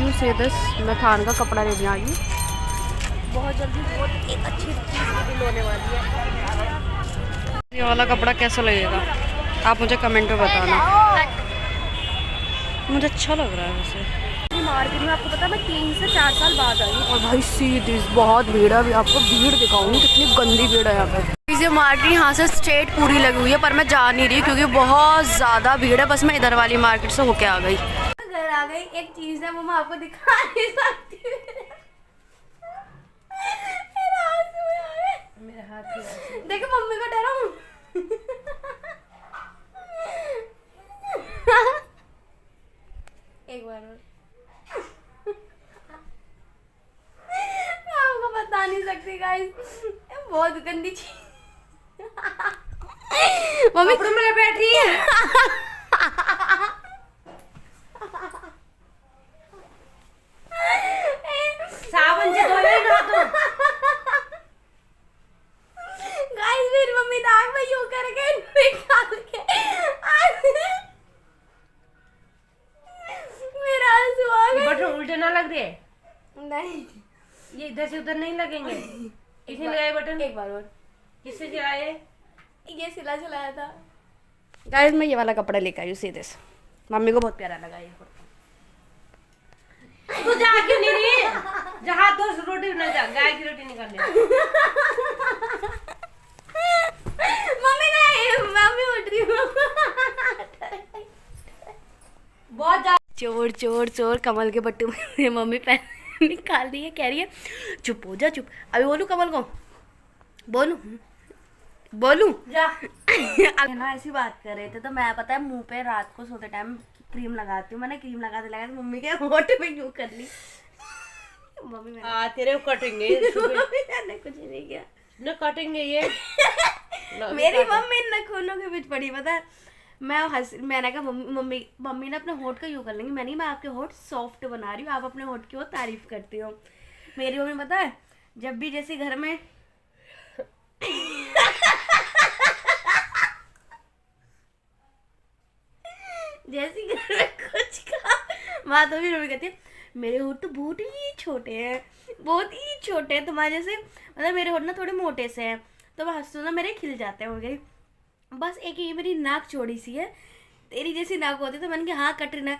चुकी हूँ सीधस। मैं खान का कपड़ा लेने आई हूँ। बहुत जल्दी बहुत एक अच्छी चीज़ रिवील होने वाली है। ये वाला कपड़ा कैसा लगेगा आप मुझे कमेंट में बताना। मुझे अच्छा लग रहा है वैसे। मार्केट में आपको पता है मैं 3 से 4 साल बाद आई हूँ और भाई सीधी बहुत भीड़ है। अभी आपको भीड़ दिखाऊंगी कितनी गंदी भीड़ है यहाँ पे। ये मार्केट यहाँ से स्ट्रेट पूरी लगी हुई है पर मैं जा नहीं रही क्योंकि बहुत ज़्यादा भीड़ है। बस मैं इधर वाली मार्केट से होके आ गई। घर आ गई। एक चीज़ है वो मैं आपको दिखा नहीं सकती। मेरा हाथ देखो मम्मी को डराऊं। एक बार मैं आपको बता नहीं सकती गाइस बहुत गंदी चीज। मम्मी कपड़ों में बैठ रही है। साबुन से धोए ना तो गाइस मेरी मम्मी दाग में यूं करके निकाल के मेरा आंसू आ गया। बटन उल्टे ना लग रहे नहीं ये इधर से उधर नहीं लगेंगे। किसने लगाए बटन? एक बार और किससे चलाए? ये सिला चलाया था। गाइस मैं ये वाला कपड़ा लेकर आई हूँ सीधे से। मम्मी को बहुत प्यारा लगा ये। तू जा क्यों नहीं रही? जहाँ तो रोटी बना जा गाय की रोटी निकाल ले। मम्मी नहीं मम्मी उठ रही हूँ। बहुत जा चोर चोर चोर कमल के बट्टू में मम्मी पैसे निकाल दी है। कह रही है चुप हो जा चुप। अभी बोलूं कमल को बोलूं जा। ना ऐसी बात कर रहे थे तो मैं पता है मुंह पे रात को सोते टाइम क्रीम लगाती हूँ। मैंने क्रीम लगाते मम्मी के होठ में यूं कर ली। मम्मी तेरे कटेंगे। मैंने कुछ नहीं किया न कटेंगे ये। मेरी मम्मी नखूनों के बीच पड़ी पता है। मैंने कहा मम्मी ने अपने होठ का यूं कर लेंगे। मैं आपके होठ सॉफ्ट बना रही हूँ आप अपने होठ की वो तारीफ करती हो। मेरी मम्मी पता है जब भी जैसे घर में जैसे घर में कुछ का माँ तो भी मम्मी कहती है मेरे होठ तो बहुत ही छोटे हैं तुम्हारे जैसे। मतलब मेरे होठ ना थोड़े मोटे से हैं तो मैं हंसू ना मेरे खिल जाते हैं। बस एक ये मेरी नाक चौड़ी सी है तेरी जैसी नाक होती तो मैंने कहा हाँ कटरीना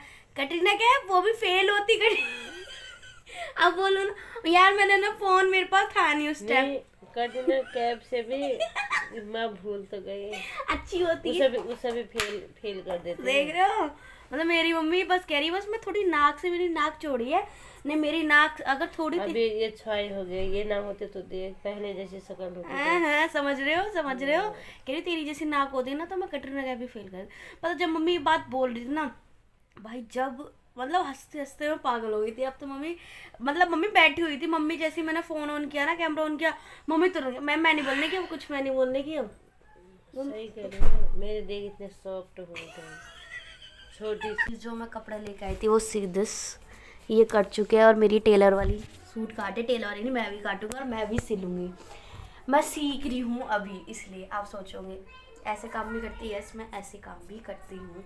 क्या है वो भी फेल होती अब बोलो ना यार मैंने ना फोन मेरे पास था नहीं उस टाइम। कटरीना कैब से भी मैं भूल तो गई अच्छी होती है उसे भी फेल कर देती। देख रहे हो मतलब मेरी मम्मी बस कह रही है बस मैं थोड़ी नाक से मेरी नाक चौड़ी है नहीं मेरी नाक अगर थोड़ी अभी ये छाई हो गई ये ना होते तो देख पहले जैसी शक्ल होती है। समझ रहे हो कह रही तेरी जैसी नाक होती ना तो मैं कटरीना कैफ भी फेल कर। पता जब मम्मी ये बात बोल रही थी ना भाई जब मतलब हंसते हंसते मैं पागल हो गई थी। अब तो मम्मी बैठी हुई थी। मम्मी जैसे मैंने फोन ऑन किया ना कैमरा ऑन किया मम्मी तुरंत मैं नहीं बोलने की अब कुछ मैं नहीं बोलने की। अब सही कह रही है मेरे देख इतने सॉफ्ट हो गए। छोटी सी जो मैं कपड़ा लेके आई थी वो सीधे ये कट चुके हैं और मेरी टेलर वाली सूट काटे। टेलर वाली नहीं मैं भी काटूंगी और मैं भी सिलूंगी। मैं सीख रही हूँ अभी इसलिए आप सोचोगे ऐसे काम भी करती है। यस मैं ऐसे काम भी करती हूँ।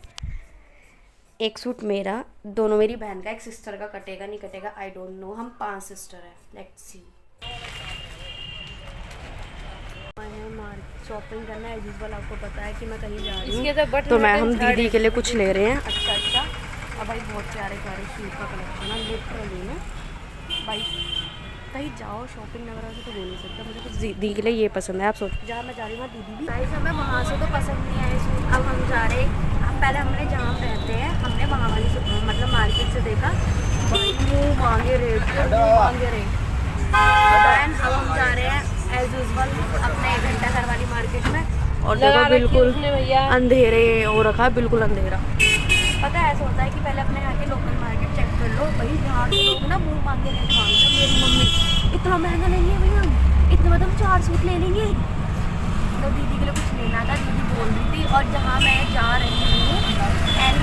एक सूट मेरा दोनों मेरी बहन का एक सिस्टर का कटेगा नहीं कटेगा आई डोंट नो। हम 5 सिस्टर हैं। Let's see. शॉपिंग करना है जिस बार आपको पता है कि मैं कहीं जा रही हूँ तो हम दीदी के लिए कुछ ले रहे हैं। अच्छा अब भाई बहुत प्यारे सूट का कलेक्शन है लिटरली में। भाई कहीं जाओ शॉपिंग वगैरह से तो बोल नहीं सकता। मुझे कुछ दीदी के लिए ये पसंद है। आप सोचो जहाँ मैं जा रही हूँ दीदी भी गाइस हमें वहाँ से तो पसंद नहीं आए सूट। अब हम जा रहे पहले हमने जहाँ रहते हैं हमने वहाँ वाली मतलब मार्केट से देखा मुँह मांगे रेट अब हम जा रहे हैं एज यूजुअल अपने घंटा घर वाली मार्केट में और देखो बिल्कुल अंधेरे हो रखा है बिल्कुल अंधेरा। पता है ऐसा होता है कि पहले अपने यहाँ के लोकल मार्केट चेक कर लो। भाई यहाँ के लोग ना मुँह मांगे रेट मांगते। मेरी मम्मी इतना महंगा लेंगे भैया इतना मतलब 4 सूट ले लेंगे। तो दीदी के लिए कुछ लेना था दीदी बोल रही थी। और जहाँ मैं जा रही हूँ एंड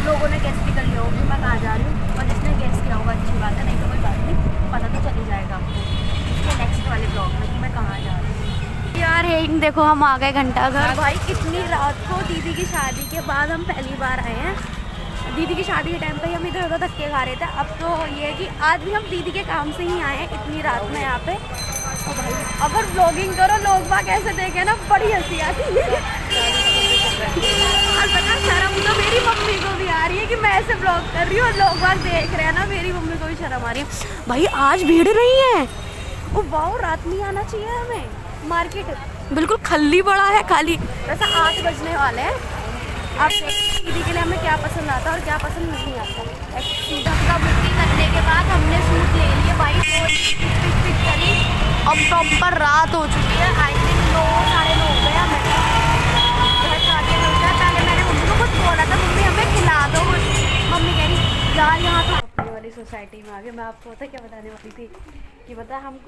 लोगों ने गेस भी कर लिया होगा मैं कहाँ जा रही हूँ और जिसने गेस किया होगा अच्छी बात है नहीं तो कोई बात नहीं पता तो चल ही जाएगा आपको नेक्स्ट वाले ब्लॉग में कि मैं कहाँ जा रही हूँ। यार है देखो हम आ गए घंटा घर। भाई इतनी रात को दीदी की शादी के बाद हम पहली बार आए हैं। दीदी की शादी के टाइम पे ही हम इधर उधर धक्के खा रहे थे। अब तो ये है कि आज भी हम दीदी के काम से ही आए हैं इतनी रात में यहाँ पे। और भाई अगर व्लॉगिंग करो लोग बाग ऐसे देखे ना बड़ी हंसी आती है। और पता शर्म तो मेरी मम्मी को भी आ रही है कि मैं ऐसे व्लॉग कर रही हूँ और लोग बाग देख रहे हैं ना, मेरी मम्मी को भी शर्म आ रही है। भाई आज भीड़ नहीं है, वो वाह रात में आना चाहिए हमें। मार्केट बिल्कुल खल्ली पड़ा है खाली, वैसे 8 बजने वाले हैं। अब दीदी के लिए हमें क्या पसंद आता है और क्या पसंद नहीं आता। सीधा सीधा बुकिंग करने के बाद हमने सूट ले लिए भाई, फिट करी। अब प्रॉपर रात हो चुकी है, आई थिंक 9 साढ़े 9 हो गया। पहले मैंने मम्मी को कुछ बोला था, मम्मी हमें खिला दो कुछ। मम्मी कह रही यार यहाँ तो अपनी वाली सोसाइटी में आ गए। मैं आपको पता क्या बताने वाली थी कि पता हम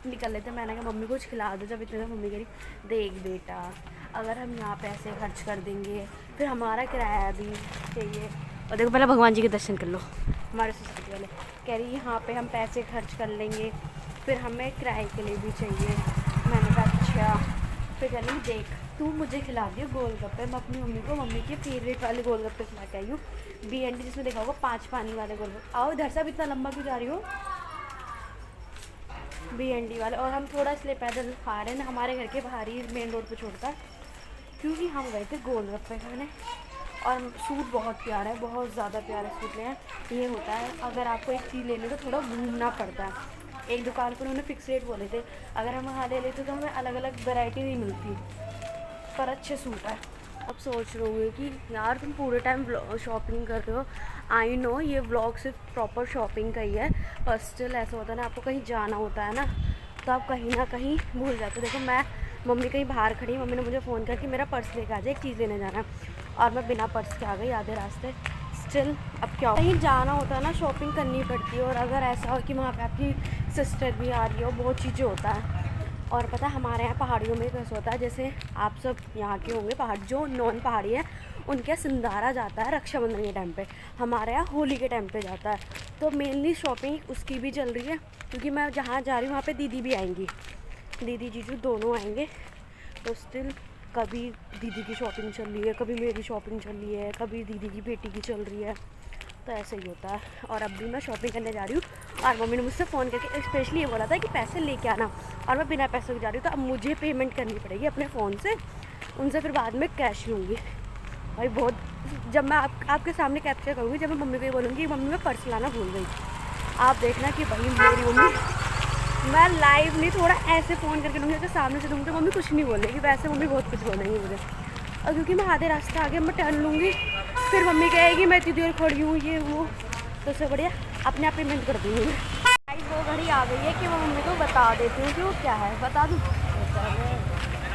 निकल लेते, मैंने कहा मम्मी कुछ खिला दो। जब इतने मम्मी कह रही देख बेटा अगर हम यहाँ पैसे खर्च कर देंगे फिर हमारा किराया भी चाहिए। और देखो पहले भगवान जी के दर्शन कर लो। हमारे सोसाइटी वाले कह रही यहाँ पे हम पैसे खर्च कर लेंगे फिर हमें किराए के लिए भी चाहिए। मैंने कहा अच्छा। फिर कह रही देख तू मुझे खिला दियो गोलगप्पे। मैं अपनी मम्मी को मम्मी के फेवरेट वाले गोलगप्पे खिला के आई हूँ, BND जिसमें देखा होगा 5 पानी वाले गोलगप्पे। आओ इधर से इतना लंबा क्यों जा रही हो, BND वाले। और हम थोड़ा इसलिए पैदल खा रहे हैं, हमारे घर के बाहर ही मेन रोड पे छोड़ता है, क्योंकि हम गए थे गोलगप्पे खाने। और सूट बहुत प्यारा है, बहुत ज़्यादा प्यारा सूट ले हैं। ये होता है अगर आपको एक चीज़ लेने तो थोड़ा घूमना पड़ता है। एक दुकान पर उन्होंने फिक्स रेट बोले थे, अगर हम वहाँ ले लेते तो हमें अलग अलग वैरायटी नहीं मिलती, पर अच्छे सूट है। अब सोच रहे होंगे कि यार तुम पूरे टाइम शॉपिंग कर रहे हो। आई नो ये व्लॉग सिर्फ प्रॉपर शॉपिंग का ही है, पर स्टिल ऐसा होता है ना, आपको कहीं जाना होता है ना तो आप कहीं ना कहीं भूल जाते हो। देखो मैं मम्मी कहीं बाहर खड़ी, मम्मी ने मुझे फ़ोन किया कि मेरा पर्स लेकर आ जाए, एक चीज़ लेने जाना है, और मैं बिना पर्स के आ गई आधे रास्ते। स्टिल अब क्या कहीं जाना होता है ना, शॉपिंग करनी पड़ती है। और अगर ऐसा हो कि वहाँ पे आपकी सिस्टर भी आ रही हो, बहुत चीज़ें होता है। और पता है हमारे यहाँ पहाड़ियों में कैसे होता है, जैसे आप सब यहाँ के होंगे पहाड़ जो नॉन पहाड़ी है उनके यहाँ सिंदारा जाता है रक्षाबंधन के टाइम पे, हमारे यहाँ होली के टाइम पे जाता है। तो मेनली शॉपिंग उसकी भी चल रही है, क्योंकि मैं जहाँ जा रही हूँ वहाँ पे दीदी भी आएंगी, दीदी जीजू दोनों आएंगे। तो स्टिल कभी दीदी की शॉपिंग चल रही है, कभी मेरी शॉपिंग चल रही है, कभी दीदी की बेटी की चल रही है, तो ऐसे ही होता है। और अब भी मैं शॉपिंग करने जा रही हूँ, और मम्मी ने मुझसे फ़ोन करके स्पेशली ये बोला था कि पैसे लेके आना, और मैं बिना पैसों के जा रही हूँ। तो अब मुझे पेमेंट करनी पड़ेगी अपने फ़ोन से, उनसे फिर बाद में कैश लूँगी। भाई बहुत, जब मैं आपके सामने कैप्चर करूँगी, जब मैं मम्मी को ये बोलूँगी मम्मी मैं पर्स लाना भूल गई, आप देखना कि भाई मेरी मम्मी, मैं लाइव नहीं थोड़ा ऐसे फ़ोन करके दूँगी, अगर सामने से दूँगी तो मम्मी कुछ नहीं बोलेगी, वैसे मम्मी बहुत कुछ बोलेंगी मुझे। और क्योंकि मैं आधे रास्ते आगे मैं टर्न लूँगी, फिर मम्मी कहेगी मैं इतनी देर खड़ी हूँ ये वो, तो उससे बढ़िया अपने आप पेमेंट कर दूँगी। भाई वो घड़ी आ गई है कि मैं मम्मी को बता देती हूँ कि वो क्या है, बता दूँ।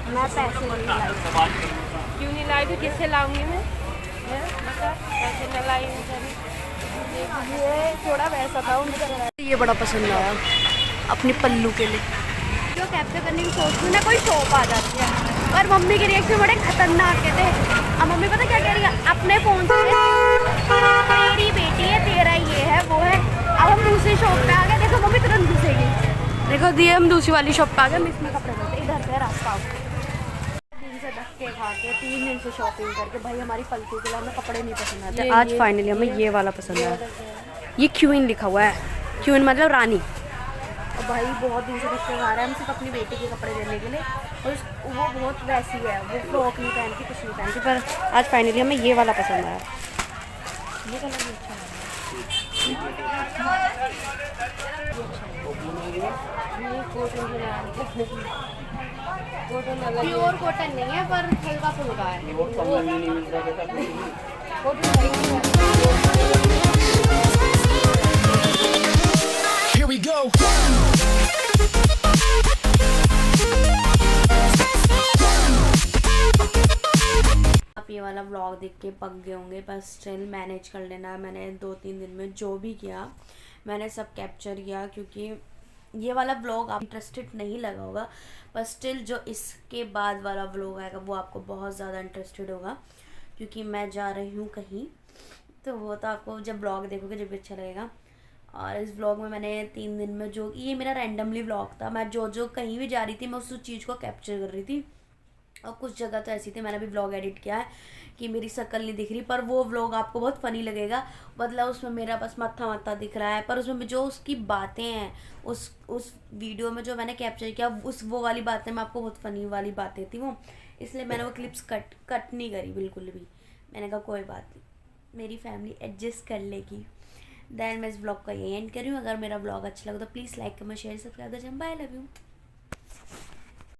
मैं पैसे नहीं लाई। क्यों नहीं लाई, तो किससे लाऊंगी मैं, बता पैसे न लाई। ये थोड़ा वैसा था, मुझे ये बड़ा पसंद आया अपनी पल्लू के लिए। जो कैप्चर करने की सोचती हूँ ना, कोई शॉप आ जाती है, और मम्मी के रिएक्शन बड़े खतरनाक के थे। अब मम्मी पता क्या कह रही है अपने फ़ोन से, तेरी बेटी है, तेरा ये है वो है। अब हम दूसरी शॉप पे आ गए, देखो मम्मी तुरंत घुसेगी। देखो दिए हम दूसरी वाली शॉप पे आ गए, हम इसमें कपड़े लेते, इधर से रास्ता दिन से धक्के खा के 3 दिन से शॉपिंग करके भाई हमारी पलकी के लिए हमें कपड़े नहीं पसंद आते। आज फाइनली हमें ये वाला पसंद आया, ये क्वीन लिखा हुआ है, क्वीन मतलब रानी। और भाई बहुत दिन से धक्के खा रहे हैं हम सिर्फ अपनी बेटी के कपड़े लेने के लिए, और वो बहुत वैसी है, वो फ्रॉक नहीं पहनती कुछ नहीं पहनती, पर आज फाइनली हमें ये वाला पसंद आया। ये कलर भी अच्छा है, प्योर कॉटन नहीं है पर हल्का फुल्का है। Here we go. आप ये वाला व्लॉग देख के पक गए होंगे, पर स्टिल मैनेज कर लेना। मैंने 2-3 दिन में जो भी किया मैंने सब कैप्चर किया, क्योंकि ये वाला व्लॉग आप इंटरेस्टेड नहीं लगा होगा, पर स्टिल जो इसके बाद वाला व्लॉग आएगा वो आपको बहुत ज़्यादा इंटरेस्टेड होगा, क्योंकि मैं जा रही हूँ कहीं, तो वो तो आपको जब व्लॉग देखोगे जब भी अच्छा लगेगा। और इस व्लॉग में मैंने 3 दिन में जो, ये मेरा रैंडमली व्लॉग था, मैं जो कहीं भी जा रही थी मैं उस चीज़ को कैप्चर कर रही थी। और कुछ जगह तो ऐसी थी, मैंने भी व्लॉग एडिट किया है कि मेरी शक्ल नहीं दिख रही, पर वो व्लॉग आपको बहुत फ़नी लगेगा। मतलब उसमें मेरा बस मत्था मत्था दिख रहा है, पर उसमें जो उसकी बातें हैं, उस वीडियो में जो मैंने कैप्चर किया, वो वाली बातें मैं आपको, बहुत फ़नी वाली बातें थी वो, इसलिए मैंने वो क्लिप्स कट नहीं करी बिल्कुल भी। मैंने कहा कोई बात नहीं, मेरी फैमिली एडजस्ट कर लेगी। देन मैं इस ब्लॉग का यही एंड कर रही हूँ। अगर मेरा ब्लॉग अच्छा लगा तो please like comment share subscribe. Bye, love you.